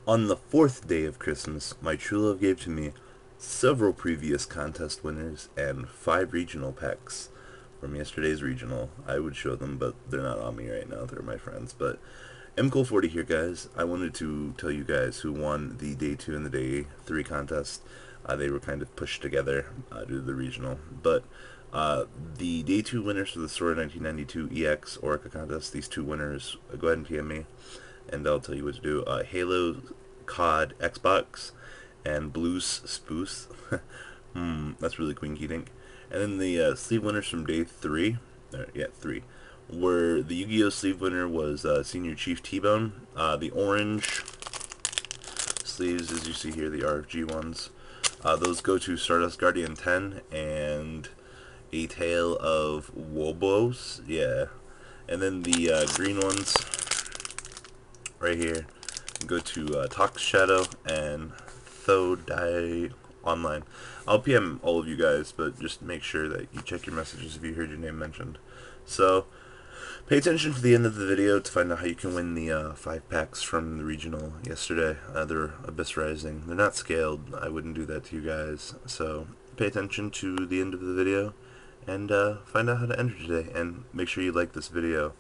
On the fourth day of Christmas, my true love gave to me several previous contest winners and 5 regional packs from yesterday's regional. I would show them, but they're not on me right now. They're my friends. But mkohl40 here, guys. I wanted to tell you guys who won the day 2 and the day 3 contest. They were kind of pushed together due to the regional. But the day 2 winners for the Sora 1992 EX Orica contest, these 2 winners, go ahead and PM me and I'll tell you what to do. halocodxbox and Bluespoose. That's really Queen Key Dink. And then the sleeve winners from day 3, 3, were the Yu-Gi-Oh! Sleeve winner was SeniorChiefTbone. The orange sleeves, as you see here, the RFG ones, those go to Stardust Guardian 10 and ataleoftwobros, yeah. And then the green ones, right here, go to toxshadow and thoidaionline. I'll PM all of you guys, but just make sure that you check your messages if you heard your name mentioned. So, pay attention to the end of the video to find out how you can win the 5 packs from the regional yesterday. They're Abyss Rising. They're not scaled. I wouldn't do that to you guys. So, pay attention to the end of the video and find out how to enter today. And make sure you like this video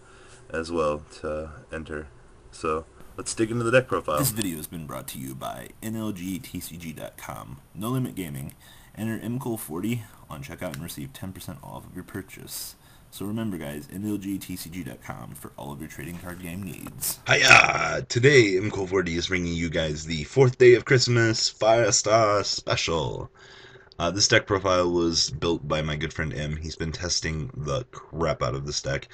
as well to enter. So, let's dig into the deck profile. This video has been brought to you by NLGTCG.com. No Limit Gaming. Enter mkohl40 on checkout and receive 10% off of your purchase. So remember, guys, NLGTCG.com for all of your trading card game needs. Hiya! Today, mkohl40 is bringing you guys the 4th day of Christmas Firestar Special. This deck profile was built by my good friend M. He's been testing the crap out of this deck.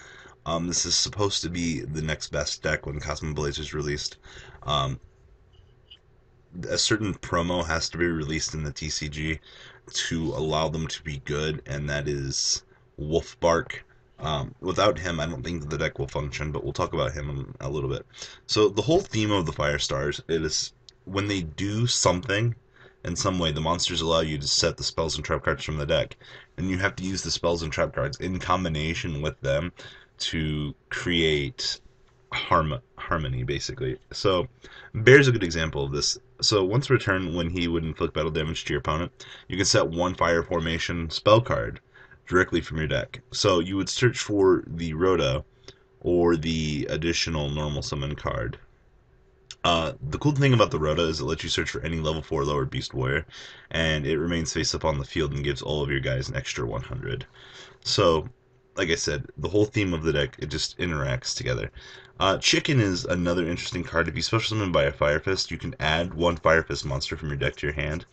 This is supposed to be the next best deck when Cosmo Blaze is released. A certain promo has to be released in the TCG to allow them to be good, and that is Wolf Bark. Without him, I don't think the deck will function, but we'll talk about him a little bit. So the whole theme of the Firestars is when they do something in some way, the monsters allow you to set the spells and trap cards from the deck, and you have to use the spells and trap cards in combination with them to create harmony, basically. So, Bear's a good example of this. So, once per turn, when he would inflict battle damage to your opponent, you can set 1 fire formation spell card directly from your deck. So, you would search for the Rhoda or the additional normal summon card. The cool thing about the Rhoda is it lets you search for any level 4 lower Beast Warrior, and it remains face up on the field and gives all of your guys an extra 100. So, like I said, the whole theme of the deck, it just interacts together. Chicken is another interesting card. If you special summon by a Fire Fist, you can add 1 Fire Fist monster from your deck to your hand.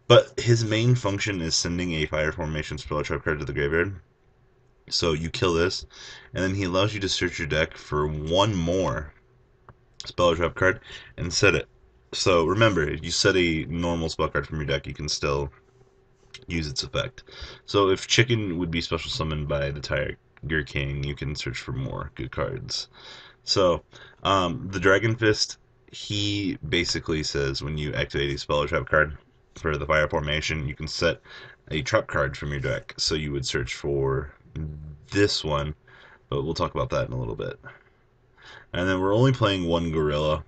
But his main function is sending a Fire Formation spell trap card to the graveyard. So you kill this, and then he allows you to search your deck for 1 more spell trap card and set it. So remember, if you set a normal spell card from your deck, you can still use its effect. So if Chicken would be special summoned by the Tiger King, you can search for more good cards. So the Dragon Fist, he basically says when you activate a spell or trap card for the fire formation, you can set a trap card from your deck. So you would search for this one, but we'll talk about that in a little bit. And then we're only playing 1 Gorilla.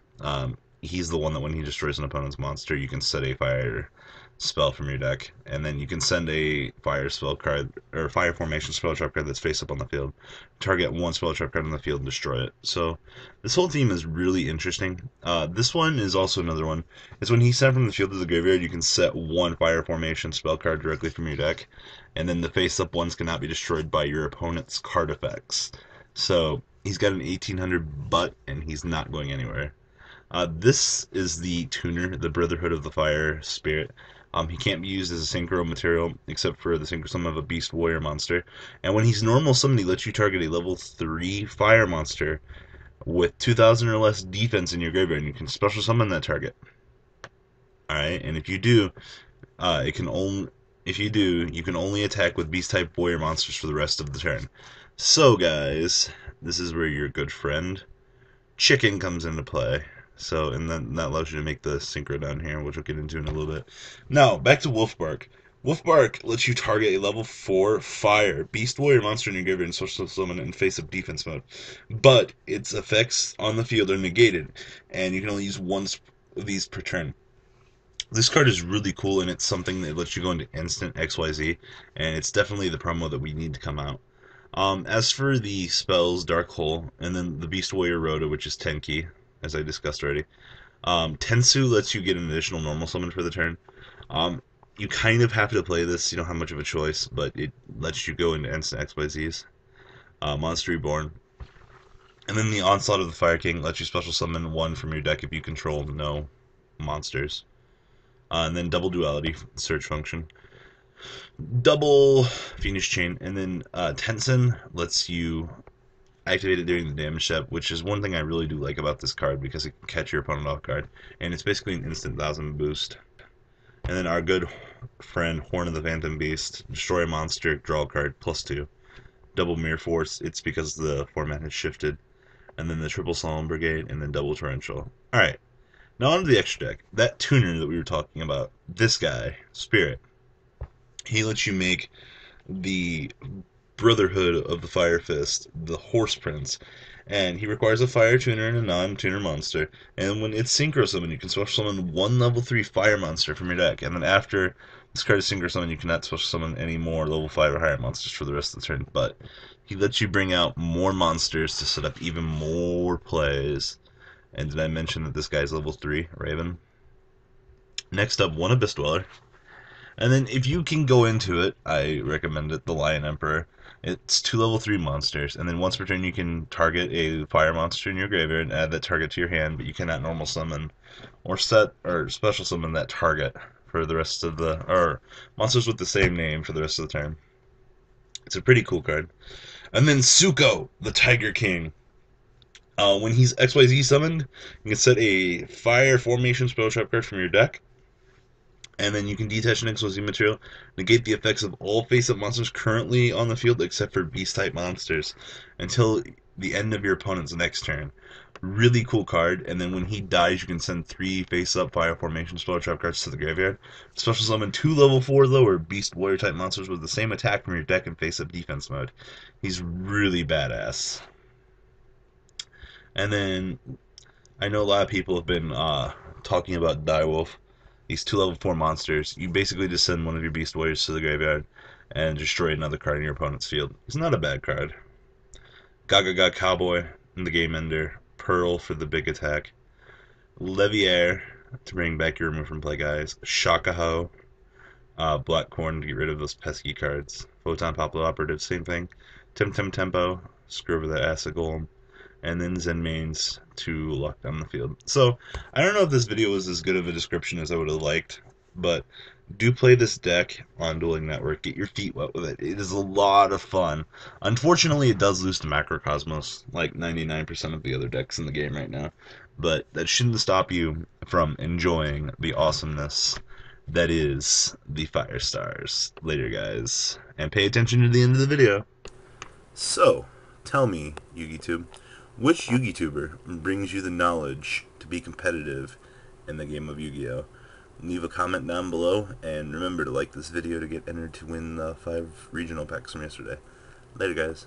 He's the one that when he destroys an opponent's monster, you can set a fire spell from your deck, and then you can send a fire spell card or fire formation spell trap card that's face up on the field. Target 1 spell trap card on the field and destroy it. So this whole theme is really interesting. This one is also another one. It's when he's sent from the field to the graveyard, you can set 1 fire formation spell card directly from your deck, and then the face up ones cannot be destroyed by your opponent's card effects. So he's got an 1800 butt, and he's not going anywhere. This is the tuner, the Brotherhood of the Fire Spirit. He can't be used as a synchro material except for the synchro summon of a Beast Warrior monster. And when he's normal summoned, he lets you target a level 3 fire monster with 2,000 or less defense in your graveyard, and you can special summon that target. Alright, and if you do, you can only attack with Beast type Warrior monsters for the rest of the turn. So guys, this is where your good friend Chicken comes into play. So, and then that allows you to make the synchro down here, which we'll get into in a little bit. Now, back to Wolfbark. Wolfbark lets you target a level 4 fire Beast Warrior monster in your graveyard and special summon it in face-up defense mode. But its effects on the field are negated, and you can only use of these per turn. This card is really cool, and it's something that lets you go into instant XYZ, and it's definitely the promo that we need to come out. As for the spells, Dark Hole, and then the Beast Warrior Rhoda, which is Tenki, as I discussed already. Tensu lets you get an additional normal summon for the turn. You kind of have to play this, you don't have much of a choice, but it lets you go into instant XYZs. Monster Reborn. And then the Onslaught of the Fire King lets you special summon one from your deck if you control no monsters. And then double duality, search function. Double Fiendish Chain, and then Tensen lets you activate it during the damage step, which is one thing I really do like about this card because it can catch your opponent off guard, and it's basically an instant 1000 boost. And then our good friend Horn of the Phantom Beast, destroy a monster, draw a card, +2. Double Mirror Force, it's because the format has shifted. And then the triple Solemn Brigade, and then double Torrential. Alright, now onto the extra deck. That tuner that we were talking about, this guy, Spirit, he lets you make the Brotherhood of the Fire Fist, the Horse Prince, and he requires a fire tuner and a non-tuner monster, and when it's synchro summon, you can special summon one level 3 fire monster from your deck, and then after this card is synchro summon, you cannot special summon any more level 5 or higher monsters for the rest of the turn, but he lets you bring out more monsters to set up even more plays. And did I mention that this guy's level 3, Raven? Next up, one Abyss Dweller. And then if you can go into it, I recommend it, the Lion Emperor. It's 2 level 3 monsters, and then once per turn you can target a fire monster in your graveyard and add that target to your hand, but you cannot normal summon or set or special summon that target for the rest of the, or monsters with the same name for the rest of the turn. It's a pretty cool card. And then Suko, the Tiger King. When he's XYZ summoned, you can set a fire formation spell trap card from your deck. And then you can detach an XYZ material, negate the effects of all face-up monsters currently on the field except for beast-type monsters until the end of your opponent's next turn. Really cool card, and then when he dies, you can send 3 face-up fire formation spell trap cards to the graveyard. Special summon 2 level 4 lower beast warrior-type monsters with the same attack from your deck in face-up defense mode. He's really badass. And then, I know a lot of people have been talking about Direwolf. These 2 level 4 monsters, you basically just send one of your Beast Warriors to the graveyard and destroy another card in your opponent's field. It's not a bad card. Gaga Cowboy in the Game Ender. Pearl for the big attack. Leviair to bring back your remove from play guys. Shakaho. Black Corn to get rid of those pesky cards. Photon Poplar Operative, same thing. Tempo, screw over that Acid Golem. And then Zenmaines to lock down the field. So, I don't know if this video was as good of a description as I would have liked, but do play this deck on Dueling Network. Get your feet wet with it. It is a lot of fun. Unfortunately, it does lose to Macrocosmos, like 99% of the other decks in the game right now. But that shouldn't stop you from enjoying the awesomeness that is the Fire Stars. Later, guys. And pay attention to the end of the video. So, tell me, YugiTube, which YugiTuber brings you the knowledge to be competitive in the game of Yu-Gi-Oh? Leave a comment down below, and remember to like this video to get entered to win the 5 regional packs from yesterday. Later, guys.